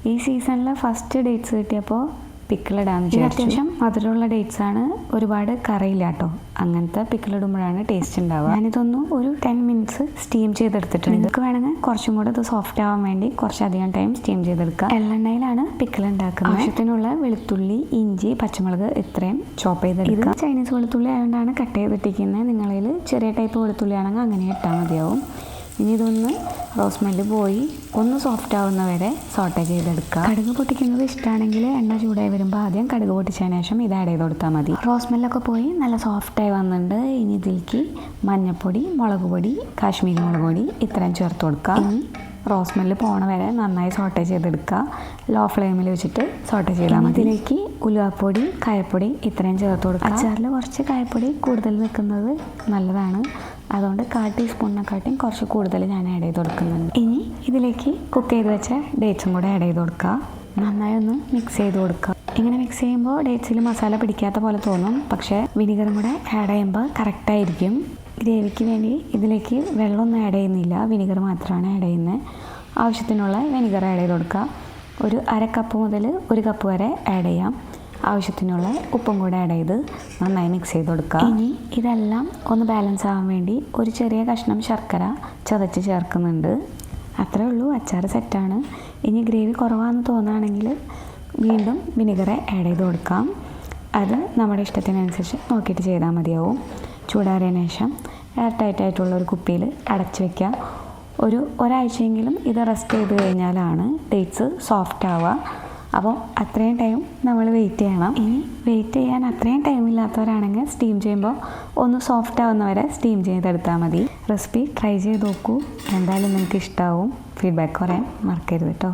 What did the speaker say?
ഈ സീസണിലെ first dates കിട്ടിയപ്പോൾ പിക്കിളിടാന്ന് വിചാരിച്ചു. അത്യാവശ്യം മധുരമുള്ള ഡേറ്റ്സ് ആണ്, ഒരുപാട് കറിയില്ല കേട്ടോ. അങ്ങനത്തെ പിക്കിളിടുമ്പോഴാണ് ടേസ്റ്റ് ഉണ്ടാവുക. ഞാനിതൊന്നും ഒരു 10 മിനിറ്റ്സ് സ്റ്റീം ചെയ്തെടുത്തിട്ടുണ്ട്. നിങ്ങൾക്ക് വേണമെങ്കിൽ കുറച്ചും കൂടെ ഇത് സോഫ്റ്റ് ആവാൻ വേണ്ടി കുറച്ചധികം ടൈം സ്റ്റീം ചെയ്തെടുക്കുക. എള്ളെണ്ണയിലാണ് പിക്കിൾ ഉണ്ടാക്കുന്നത്. ആവശ്യത്തിനുള്ള വെളുത്തുള്ളി, ഇഞ്ചി, പച്ചമുളക് ഇത്രയും ചോപ്പ് ചെയ്തെടുക്കുക. ഇത് ചൈനീസ് വെളുത്തുള്ളി ആയതുകൊണ്ടാണ് കട്ട് ചെയ്തിട്ടിരിക്കുന്നത്. നിങ്ങളിൽ ചെറിയ ടൈപ്പ് വെളുത്തുള്ളി ആണെങ്കിൽ അങ്ങനെ ഇട്ടാൽ മതിയാവും. ഇനി ഇതൊന്ന് റോസ്മെല്ല് പോയി ഒന്ന് സോഫ്റ്റ് ആവുന്ന വരെ സോട്ടേ ചെയ്തെടുക്കുക. കടുക് പൊട്ടിക്കുന്നത് ഇഷ്ടമാണെങ്കിൽ എണ്ണ ചൂടായി വരുമ്പോൾ ആദ്യം കടുക് പൊട്ടിച്ചതിന് ശേഷം ഇത് ആഡ് ചെയ്ത് കൊടുത്താൽ മതി. റോസ്മെല്ലൊക്കെ പോയി നല്ല സോഫ്റ്റായി വന്നിട്ടുണ്ട്. ഇനി ഇതിലേക്ക് മഞ്ഞൾപ്പൊടി, മുളക് പൊടി, കാശ്മീരി മുളക് പൊടി ഇത്രയും ചേർത്ത് കൊടുക്കുക. ഇനി റോസ്മെല്ല് പോണ വരെ നന്നായി സോട്ടേ ചെയ്തെടുക്കുക. ലോ ഫ്ലെയിമിൽ വെച്ചിട്ട് സോട്ടേ ചെയ്താൽ മതി. ഇതിലേക്ക് ഉലുവാപ്പൊടി, കായപ്പൊടി ഇത്രയും ചേർത്ത് കൊടുക്കുക. അച്ചാറിൽ കുറച്ച് കായപ്പൊടി കൂടുതൽ വെക്കുന്നത് നല്ലതാണ്. അതുകൊണ്ട് 1/4 ടീസ്പൂണിനെക്കാട്ടിയും കുറച്ച് കൂടുതൽ ഞാൻ ആഡ് ചെയ്ത് കൊടുക്കുന്നുണ്ട്. ഇനി ഇതിലേക്ക് കുക്ക് ചെയ്ത് വെച്ച ഡേറ്റ്സും കൂടെ ആഡ് ചെയ്ത് കൊടുക്കുക. നന്നായി ഒന്ന് മിക്സ് ചെയ്ത് കൊടുക്കുക. ഇങ്ങനെ മിക്സ് ചെയ്യുമ്പോൾ ഡേറ്റ്സിൽ മസാല പിടിക്കാത്ത പോലെ തോന്നും, പക്ഷേ വിനിഗറും കൂടെ ആഡ് ചെയ്യുമ്പോൾ കറക്റ്റായിരിക്കും. ഗ്രേവിക്ക് വേണ്ടി ഇതിലേക്ക് വെള്ളമൊന്നും ആഡ് ചെയ്യുന്നില്ല, വിനിഗർ മാത്രമാണ് ആഡ് ചെയ്യുന്നത്. ആവശ്യത്തിനുള്ള വിനിഗർ ആഡ് ചെയ്ത് കൊടുക്കുക. ഒരു 1/2 കപ്പ് മുതൽ 1 കപ്പ് വരെ ആഡ് ചെയ്യാം. ആവശ്യത്തിനുള്ള ഉപ്പും കൂടെ ആഡ് ചെയ്ത് നന്നായി മിക്സ് ചെയ്ത് കൊടുക്കുക. ഇനി ഇതെല്ലാം ഒന്ന് ബാലൻസ് ആവാൻ വേണ്ടി ഒരു ചെറിയ കഷ്ണം ശർക്കര ചതച്ച് ചേർക്കുന്നുണ്ട്. അത്രേ ഉള്ളൂ, അച്ചാർ സെറ്റാണ്. ഇനി ഗ്രേവി കുറവാണെന്ന് തോന്നുകയാണെങ്കിൽ വീണ്ടും വിനിഗർ ആഡ് ചെയ്ത് കൊടുക്കാം. അത് നമ്മുടെ ഇഷ്ടത്തിനനുസരിച്ച് നോക്കിയിട്ട് ചെയ്താൽ മതിയാവും. ചൂടാറിയതിന് ശേഷം എയർ ടൈറ്റായിട്ടുള്ള ഒരു കുപ്പിയിൽ അടച്ച് വയ്ക്കുക. ഒരാഴ്ചയെങ്കിലും ഇത് റെസ്റ്റ് ചെയ്ത് കഴിഞ്ഞാലാണ് ഡേറ്റ്സ് സോഫ്റ്റ് ആവുക. അപ്പോൾ അത്രയും ടൈം നമ്മൾ വെയിറ്റ് ചെയ്യണം. ഇനി വെയിറ്റ് ചെയ്യാൻ അത്രയും ടൈം ഇല്ലാത്തവരാണെങ്കിൽ സ്റ്റീം ചെയ്യുമ്പോൾ ഒന്ന് സോഫ്റ്റ് ആവുന്നവരെ സ്റ്റീം ചെയ്തെടുത്താൽ മതി. റെസിപ്പി ട്രൈ ചെയ്ത് നോക്കൂ, എന്തായാലും നിങ്ങൾക്ക് ഇഷ്ടമാവും. ഫീഡ്ബാക്ക് പറയാൻ മറക്കരുത് കേട്ടോ.